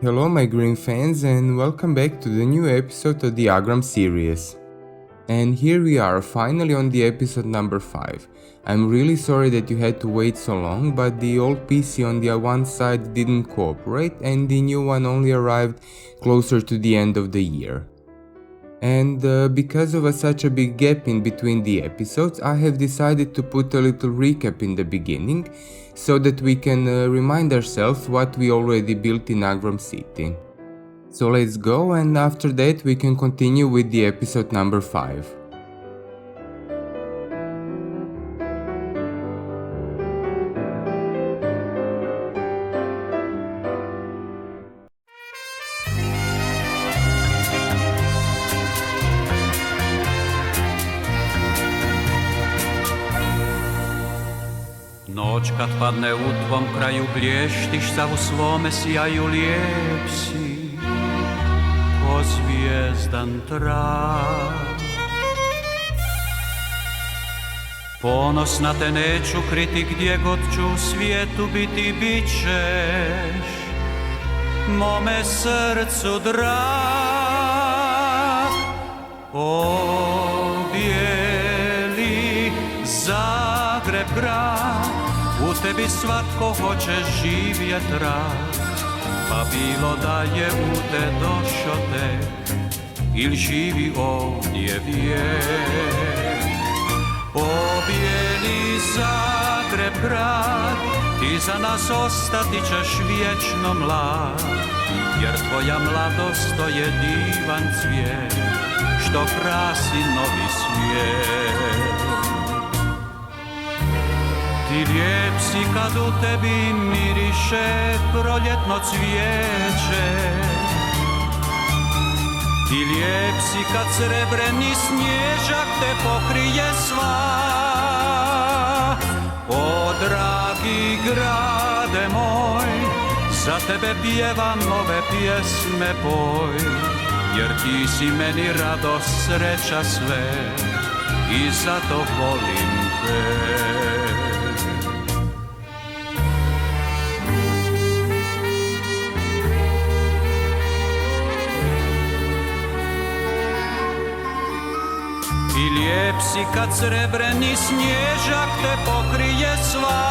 Hello my green fans and welcome back to the new episode of the Agram series. And here we are, finally on the episode number 5. I'm really sorry that you had to wait so long, but the old PC on the one side didn't cooperate and the new one only arrived closer to the end of the year. And because of such a big gap in between the episodes, I have decided to put a little recap in the beginning, so that we can remind ourselves what we already built in Agram City. So let's go, and after that we can continue with the episode number 5. Noć kad padne u tvom kraju blještiš, sa u svome sjaju lijep si, ko zvijezdan trak. Ponosna te neću kriti, gdje god ću u svijetu biti, bit ćeš mome srcu drag. O bijeli Zagreb grad, u tebi svatko hoće živjet rad, pa bilo da je u te došo tek, ili živi ovdje vijek. O bijeli Zagreb grad, ti za nas ostati ćeš vječno mlad, jer tvoja mladost to je divan cvijet, što krasi novi svijet. Ti lijep si kad u tebi miriše proljetno cvijeće, ti lijep si kad srebreni snježak te pokrije sva. O dragi grade moj, za tebe pjevam ove pjesme poj, jer ti si meni radost, sreća sve i zato volim te. I lijep si kad srebreni snježak te pokrije sva.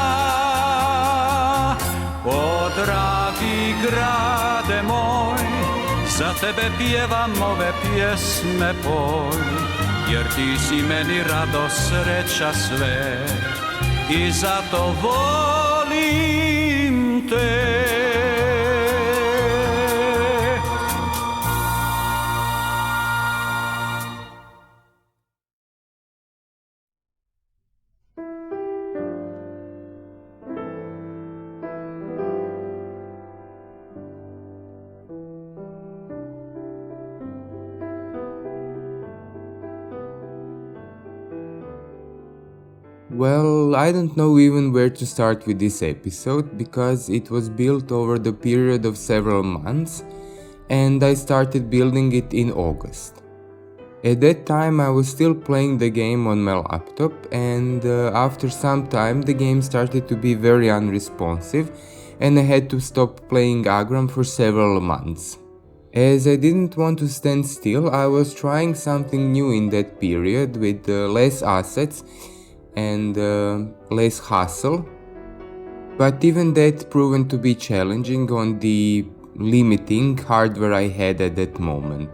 O dragi grade moj, za tebe pjevam ove pjesme poj, jer ti si meni radost, sreća sve i zato volim te. Well, I don't know even where to start with this episode, because it was built over the period of several months, and I started building it in August. At that time I was still playing the game on my laptop, and after some time the game started to be very unresponsive, and I had to stop playing Agram for several months. As I didn't want to stand still, I was trying something new in that period with less assets and less hassle, but even that proven to be challenging on the limiting hardware I had at that moment.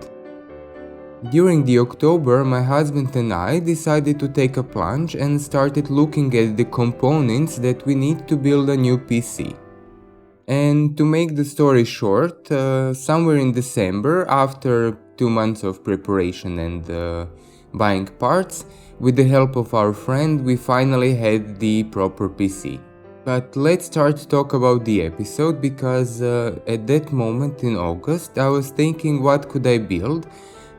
During the October, my husband and I decided to take a plunge and started looking at the components that we need to build a new PC. And to make the story short, somewhere in December, after 2 months of preparation and buying parts, with the help of our friend, we finally had the proper PC. But let's start to talk about the episode, because at that moment in August I was thinking what could I build,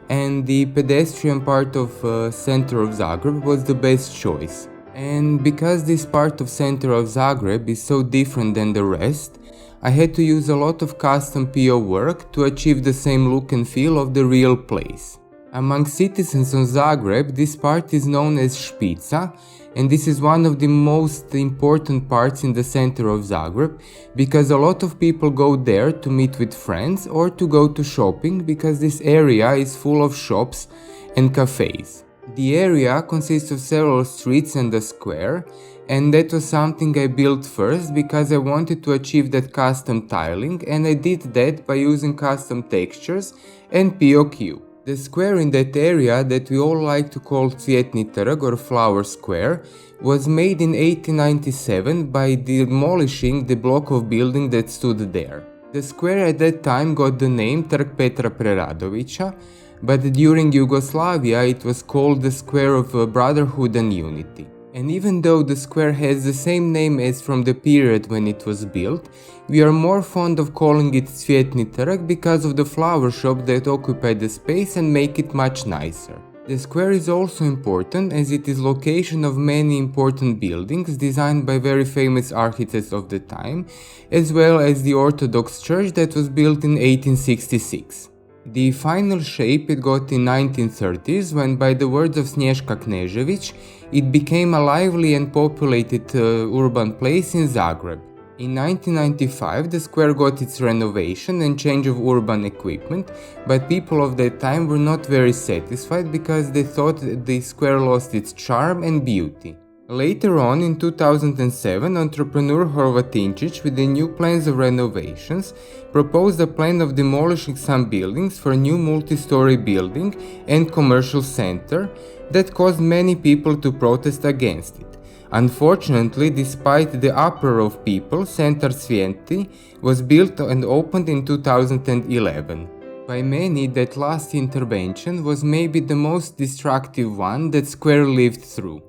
and the pedestrian part of center of Zagreb was the best choice. And because this part of center of Zagreb is so different than the rest, I had to use a lot of custom PO work to achieve the same look and feel of the real place. Among citizens of Zagreb, this part is known as Špica, and this is one of the most important parts in the center of Zagreb, because a lot of people go there to meet with friends or to go to shopping, because this area is full of shops and cafes. The area consists of several streets and a square, and that was something I built first because I wanted to achieve that custom tiling, and I did that by using custom textures and POQ. The square in that area that we all like to call Cvjetni Trg or Flower Square was made in 1897 by demolishing the block of building that stood there. The square at that time got the name Trg Petra Preradovića, but during Yugoslavia it was called the Square of Brotherhood and Unity. And even though the square has the same name as from the period when it was built, we are more fond of calling it Cvjetni Trg because of the flower shops that occupy the space and make it much nicer. The square is also important as it is location of many important buildings designed by very famous architects of the time, as well as the Orthodox Church that was built in 1866. The final shape it got in 1930s when, by the words of Snježka Knežević, it became a lively and populated urban place in Zagreb. In 1995 the square got its renovation and change of urban equipment, but people of that time were not very satisfied because they thought the square lost its charm and beauty. Later on, in 2007, entrepreneur Horvatinčić, with the new plans of renovations, proposed a plan of demolishing some buildings for a new multi-story building and commercial center that caused many people to protest against it. Unfortunately, despite the uproar of people, Centar Cvjetni was built and opened in 2011. By many, that last intervention was maybe the most destructive one that square lived through.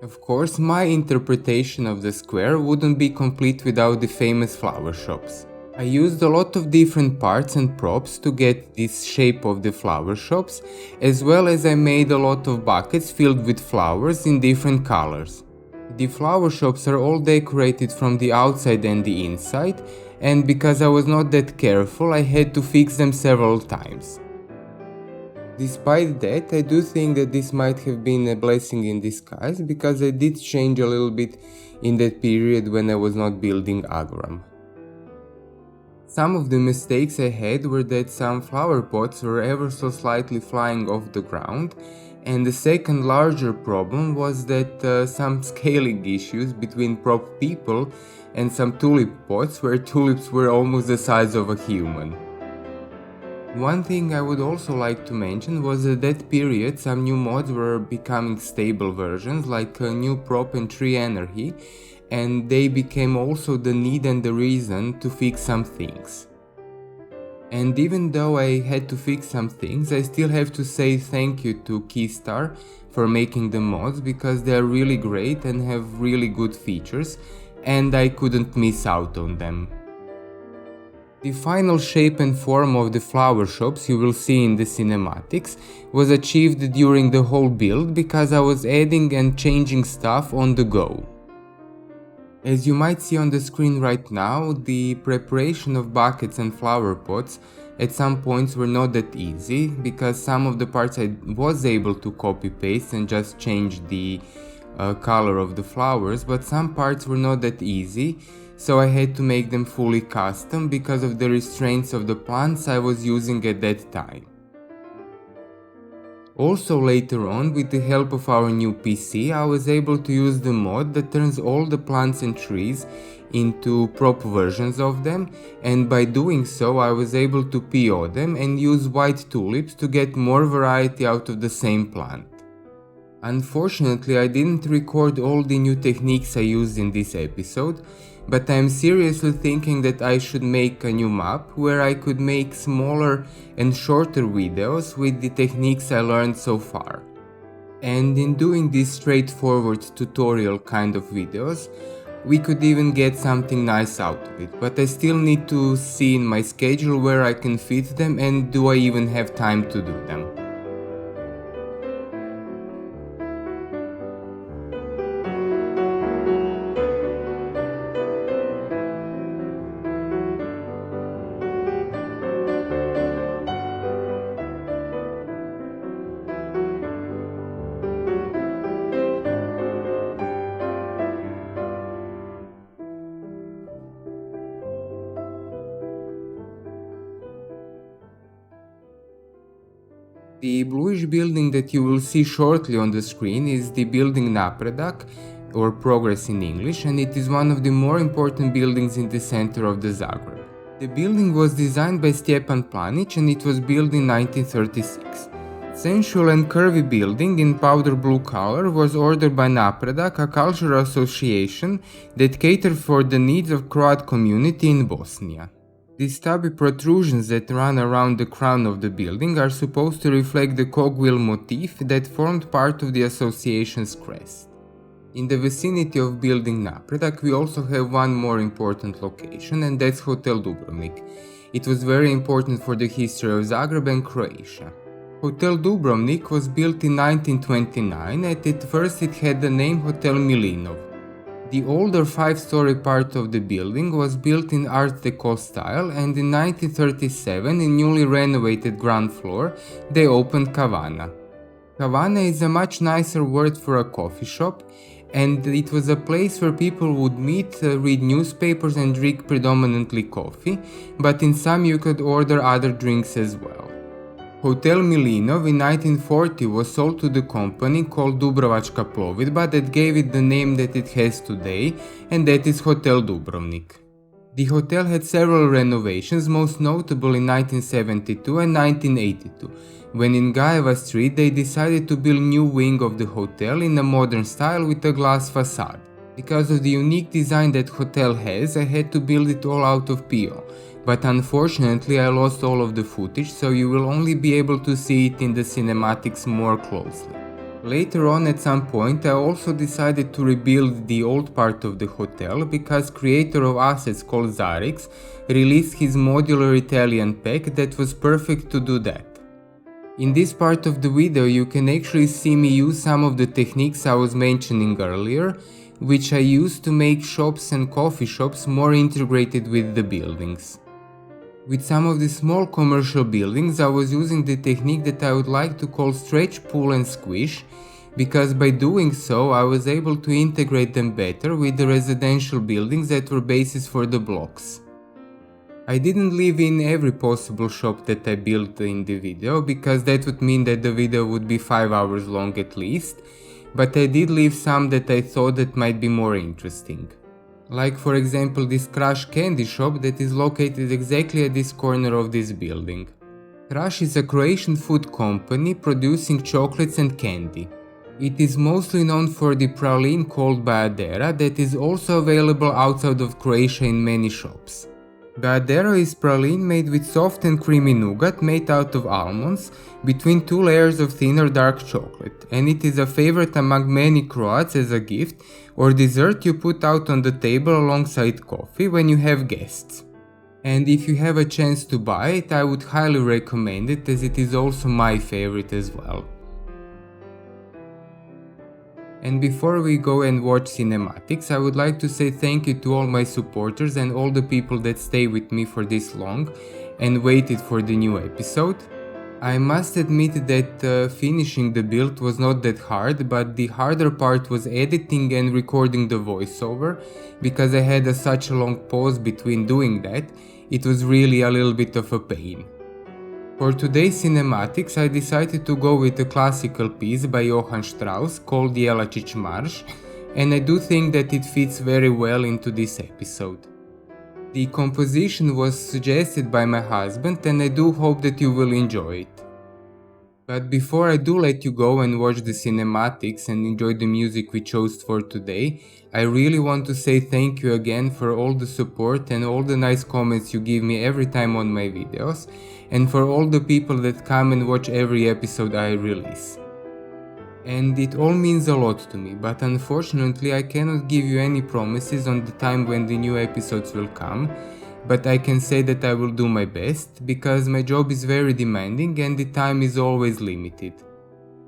Of course, my interpretation of the square wouldn't be complete without the famous flower shops. I used a lot of different parts and props to get this shape of the flower shops, as well as I made a lot of buckets filled with flowers in different colors. The flower shops are all decorated from the outside and the inside, and because I was not that careful, I had to fix them several times. Despite that, I do think that this might have been a blessing in disguise, because I did change a little bit in that period when I was not building Agram. Some of the mistakes I had were that some flower pots were ever so slightly flying off the ground, and the second larger problem was that some scaling issues between prop people and some tulip pots where tulips were almost the size of a human. One thing I would also like to mention was that at that period some new mods were becoming stable versions, like a new prop and tree energy, and they became also the need and the reason to fix some things. And even though I had to fix some things, I still have to say thank you to Keystar for making the mods, because they are really great and have really good features, and I couldn't miss out on them. The final shape and form of the flower shops you will see in the cinematics was achieved during the whole build, because I was adding and changing stuff on the go. As you might see on the screen right now, the preparation of buckets and flower pots at some points were not that easy, because some of the parts I was able to copy paste and just change the color of the flowers, but some parts were not that easy, so I had to make them fully custom because of the restraints of the plants I was using at that time. Also later on, with the help of our new PC, I was able to use the mod that turns all the plants and trees into prop versions of them, and by doing so I was able to PO them and use white tulips to get more variety out of the same plant. Unfortunately, I didn't record all the new techniques I used in this episode, but I am seriously thinking that I should make a new map where I could make smaller and shorter videos with the techniques I learned so far. And in doing these straightforward tutorial kind of videos, we could even get something nice out of it, but I still need to see in my schedule where I can fit them and do I even have time to do them. The bluish building that you will see shortly on the screen is the building Napredak, or Progress in English, and it is one of the more important buildings in the center of the Zagreb. The building was designed by Stjepan Planić and it was built in 1936. Sensual and curvy building in powder blue color was ordered by Napredak, a cultural association that catered for the needs of Croat community in Bosnia. The stubby protrusions that run around the crown of the building are supposed to reflect the cogwheel motif that formed part of the association's crest. In the vicinity of building Napredak we also have one more important location, and that's Hotel Dubrovnik. It was very important for the history of Zagreb and Croatia. Hotel Dubrovnik was built in 1929 and at first it had the name Hotel Milinov. The older 5-story part of the building was built in Art Deco style, and in 1937, in newly renovated ground floor, they opened Kavana. Kavana is a much nicer word for a coffee shop, and it was a place where people would meet, read newspapers and drink predominantly coffee, but in some you could order other drinks as well. Hotel Milinov in 1940 was sold to the company called Dubrovačka plovidba that gave it the name that it has today, and that is Hotel Dubrovnik. The hotel had several renovations, most notable in 1972 and 1982, when in Gajeva Street they decided to build a new wing of the hotel in a modern style with a glass facade. Because of the unique design that hotel has, I had to build it all out of PO. But unfortunately I lost all of the footage, so you will only be able to see it in the cinematics more closely. Later on at some point I also decided to rebuild the old part of the hotel because creator of assets called Zarix released his modular Italian pack that was perfect to do that. In this part of the video you can actually see me use some of the techniques I was mentioning earlier, which I used to make shops and coffee shops more integrated with the buildings. With some of the small commercial buildings I was using the technique that I would like to call stretch, pull and squish, because by doing so I was able to integrate them better with the residential buildings that were bases for the blocks. I didn't leave in every possible shop that I built in the video, because that would mean that the video would be 5 hours long at least, but I did leave some that I thought that might be more interesting. Like for example this Crush candy shop that is located exactly at this corner of this building. Crush is a Croatian food company producing chocolates and candy. It is mostly known for the praline called Bajadera that is also available outside of Croatia in many shops. Bajadera is praline made with soft and creamy nougat made out of almonds between 2 layers of thinner dark chocolate, and it is a favorite among many Croats as a gift or dessert you put out on the table alongside coffee when you have guests. And if you have a chance to buy it, I would highly recommend it, as it is also my favorite as well. And before we go and watch cinematics, I would like to say thank you to all my supporters and all the people that stay with me for this long and waited for the new episode. I must admit that finishing the build was not that hard, but the harder part was editing and recording the voiceover, because I had such a long pause between doing that. It was really a little bit of a pain. For today's cinematics I decided to go with a classical piece by Johann Strauss called Jelačić Marš, and I do think that it fits very well into this episode. The composition was suggested by my husband and I do hope that you will enjoy it. But before I do let you go and watch the cinematics and enjoy the music we chose for today, I really want to say thank you again for all the support and all the nice comments you give me every time on my videos, and for all the people that come and watch every episode I release. And it all means a lot to me, but unfortunately I cannot give you any promises on the time when the new episodes will come, but I can say that I will do my best, because my job is very demanding and the time is always limited.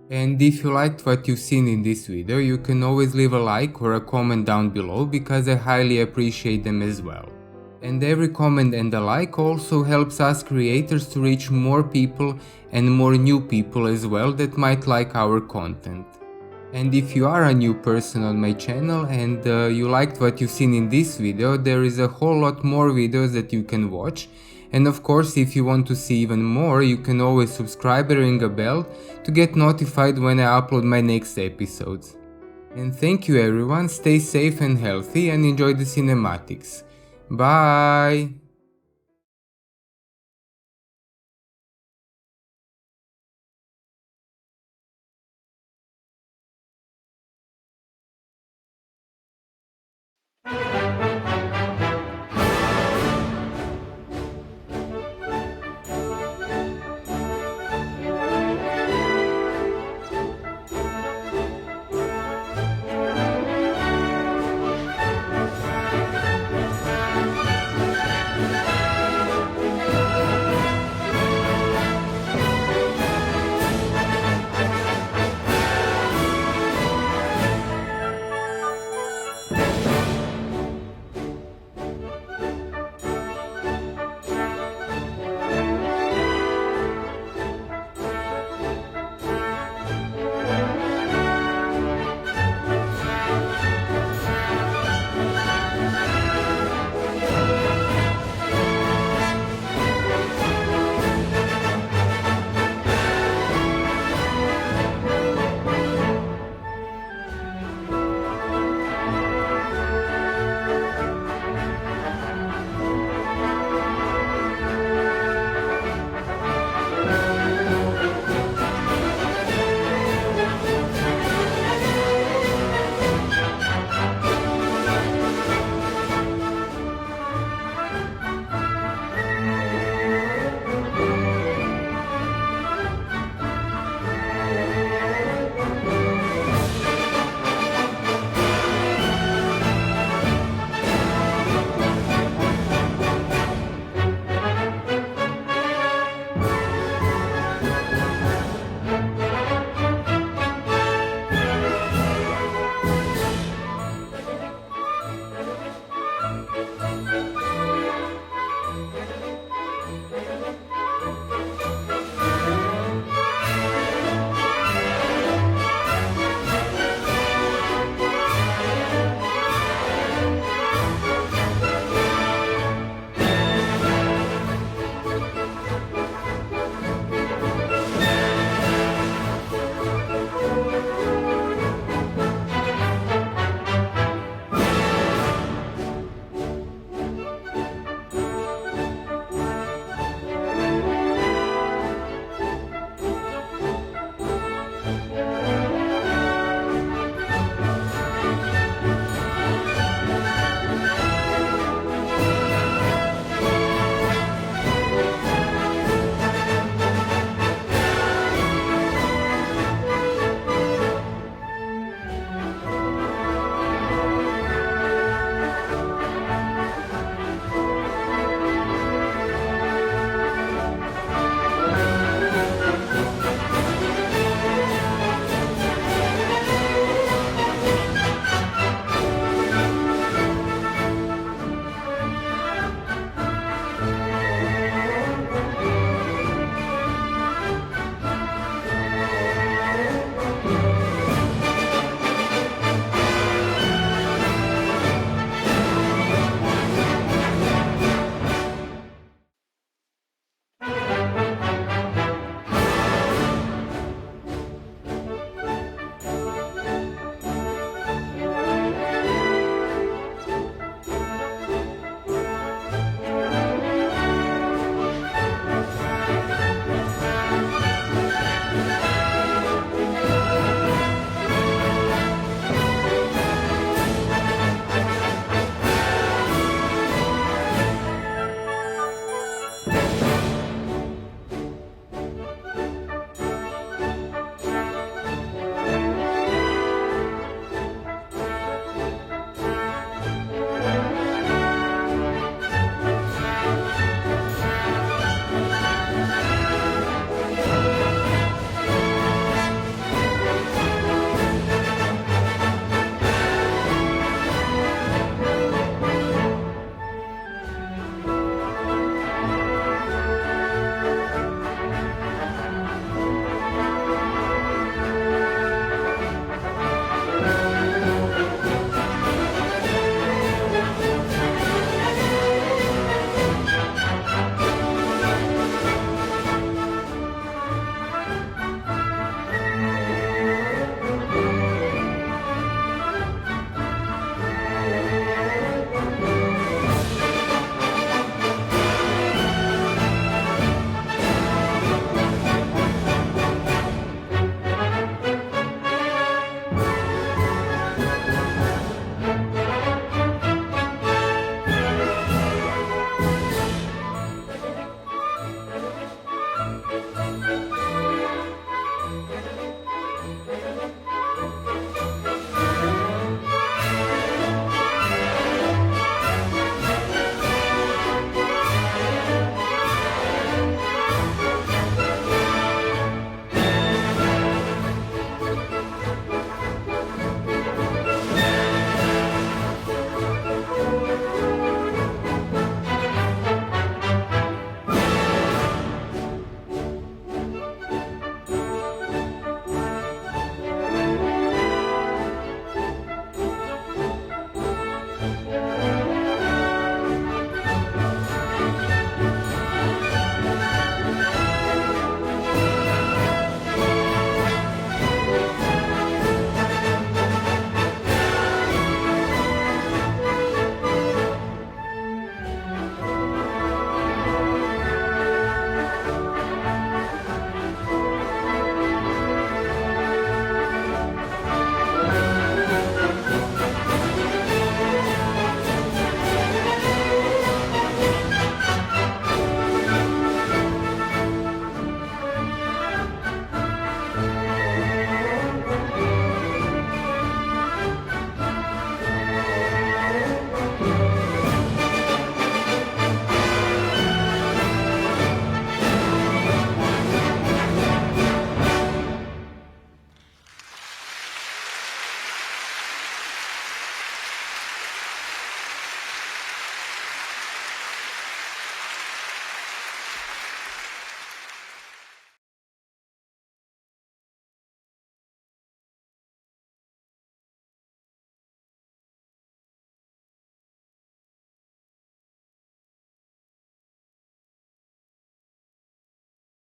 And if you liked what you've seen in this video, you can always leave a like or a comment down below, because I highly appreciate them as well. And every comment and a like also helps us creators to reach more people and more new people as well that might like our content. And if you are a new person on my channel and you liked what you've seen in this video, there is a whole lot more videos that you can watch. And of course, if you want to see even more, you can always subscribe and ring a bell to get notified when I upload my next episodes. And thank you everyone, stay safe and healthy and enjoy the cinematics. Bye!